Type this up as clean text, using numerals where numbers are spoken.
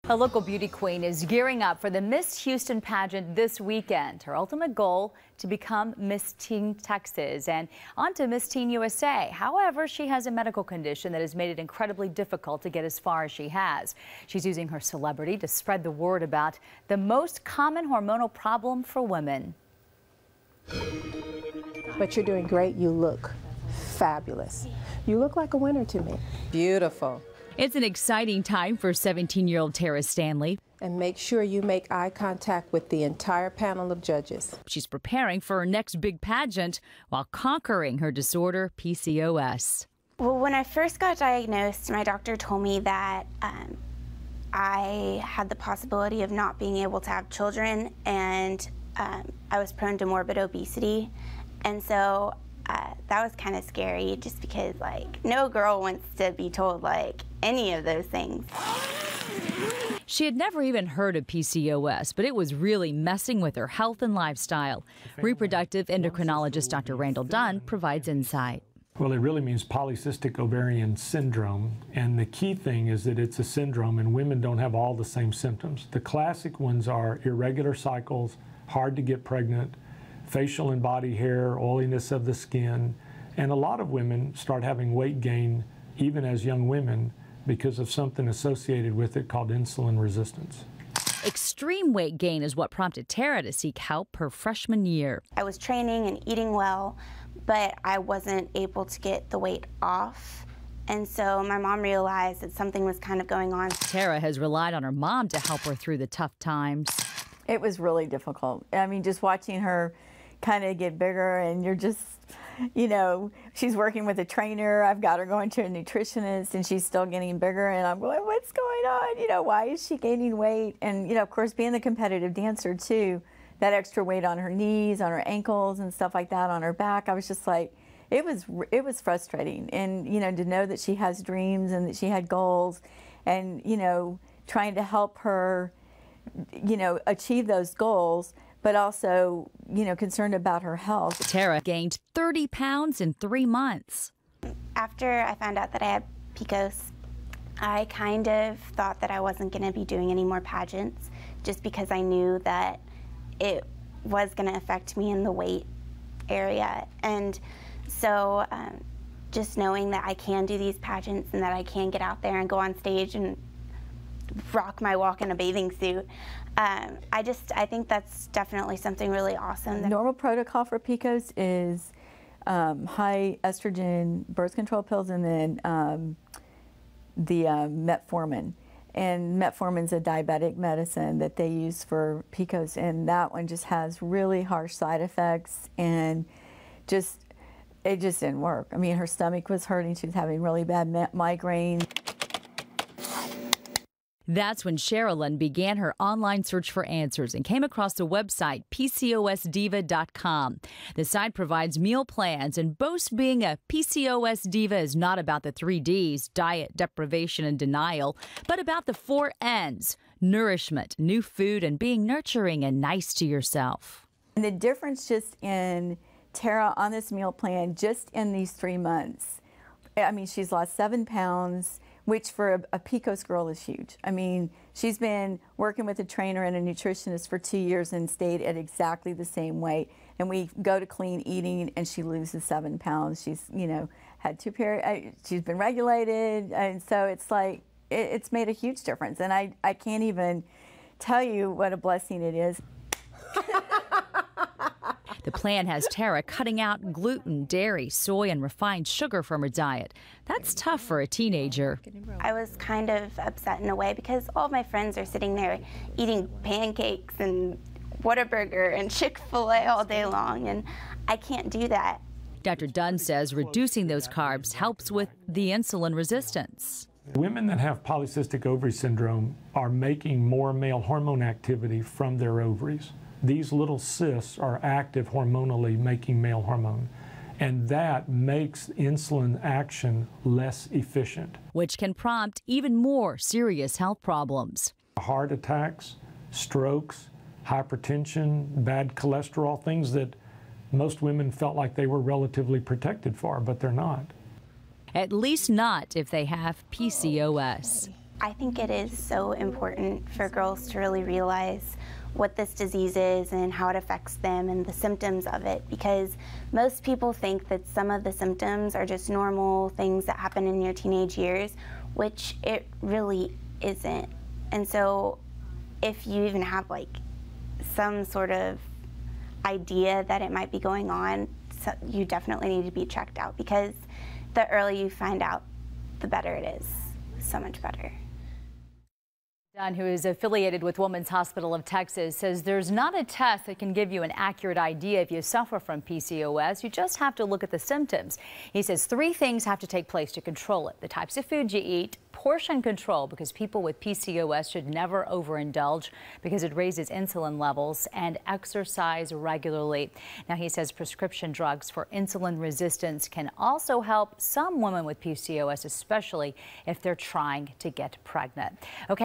A local beauty queen is gearing up for the Miss Houston pageant this weekend. Her ultimate goal to become Miss Teen Texas and on to Miss Teen USA. However, she has a medical condition that has made it incredibly difficult to get as far as she has. She's using her celebrity to spread the word about the most common hormonal problem for women. But you're doing great. You look fabulous. You look like a winner to me. Beautiful. It's an exciting time for 17-year-old Tara Stanley. And make sure you make eye contact with the entire panel of judges. She's preparing for her next big pageant while conquering her disorder, PCOS. Well, when I first got diagnosed, my doctor told me that I had the possibility of not being able to have children, and I was prone to morbid obesity. And so that was kind of scary, just because, like, no girl wants to be told, like, any of those things. She had never even heard of PCOS, but it was really messing with her health and lifestyle. Reproductive endocrinologist Dr. Randall Dunn provides insight. Well, it really means polycystic ovarian syndrome, and the key thing is that it's a syndrome and women don't have all the same symptoms. The classic ones are irregular cycles, hard to get pregnant, facial and body hair, oiliness of the skin, and a lot of women start having weight gain even as young women because of something associated with it called insulin resistance. Extreme weight gain is what prompted Tara to seek help her freshman year. I was training and eating well, but I wasn't able to get the weight off. And so my mom realized that something was kind of going on. Tara has relied on her mom to help her through the tough times. It was really difficult. I mean, just watching her kind of get bigger, and you're just, you know, she's working with a trainer. I've got her going to a nutritionist, and she's still getting bigger, and I'm going, what's going on? You know, why is she gaining weight? And, you know, of course, being the competitive dancer, too, that extra weight on her knees, on her ankles, and stuff like that, on her back, I was just like, it was frustrating. And, you know, to know that she has dreams and that she had goals, and, you know, trying to help her, you know, achieve those goals, but also, you know, concerned about her health. Tara gained 30 pounds in 3 months. After I found out that I had PCOS, I kind of thought that I wasn't going to be doing any more pageants, just because I knew that it was going to affect me in the weight area. And so just knowing that I can do these pageants and that I can get out there and go on stage and rock my walk in a bathing suit, I think that's definitely something really awesome. The normal protocol for PCOS is high estrogen birth control pills, and then the metformin. And metformin's a diabetic medicine that they use for PCOS, and that one just has really harsh side effects, and it just didn't work. I mean, her stomach was hurting. She was having really bad migraine. That's when Sherilyn began her online search for answers and came across the website PCOSdiva.com. The site provides meal plans and boasts being a PCOS diva is not about the 3 Ds, diet, deprivation, and denial, but about the 4 Ns, nourishment, new food, and being nurturing and nice to yourself. And the difference just in Tara on this meal plan, just in these 3 months, I mean, she's lost 7 pounds, which for a PCOS girl is huge. I mean, she's been working with a trainer and a nutritionist for 2 years and stayed at exactly the same weight. And we go to clean eating, and she loses 7 pounds. She's, you know, had 2 periods. She's been regulated, and so it's like it's made a huge difference. And I can't even tell you what a blessing it is. The plan has Tara cutting out gluten, dairy, soy, and refined sugar from her diet. That's tough for a teenager. I was kind of upset in a way because all my friends are sitting there eating pancakes and Whataburger and Chick-fil-A all day long, and I can't do that. Dr. Dunn says reducing those carbs helps with the insulin resistance. Women that have polycystic ovary syndrome are making more male hormone activity from their ovaries. These little cysts are active hormonally, making male hormone, and that makes insulin action less efficient, which can prompt even more serious health problems. Heart attacks, strokes, hypertension, bad cholesterol, things that most women felt like they were relatively protected for, but they're not. At least not if they have PCOS. I think it is so important for girls to really realize what this disease is and how it affects them and the symptoms of it, because most people think that some of the symptoms are just normal things that happen in your teenage years, which it really isn't. And so if you even have like some sort of idea that it might be going on, so you definitely need to be checked out, because the earlier you find out, the better it is. So much better. Dunn, who is affiliated with Women's Hospital of Texas, says there's not a test that can give you an accurate idea if you suffer from PCOS. You just have to look at the symptoms. He says 3 things have to take place to control it: the types of food you eat, portion control, because people with PCOS should never overindulge because it raises insulin levels, and exercise regularly. Now, he says prescription drugs for insulin resistance can also help some women with PCOS, especially if they're trying to get pregnant. Okay.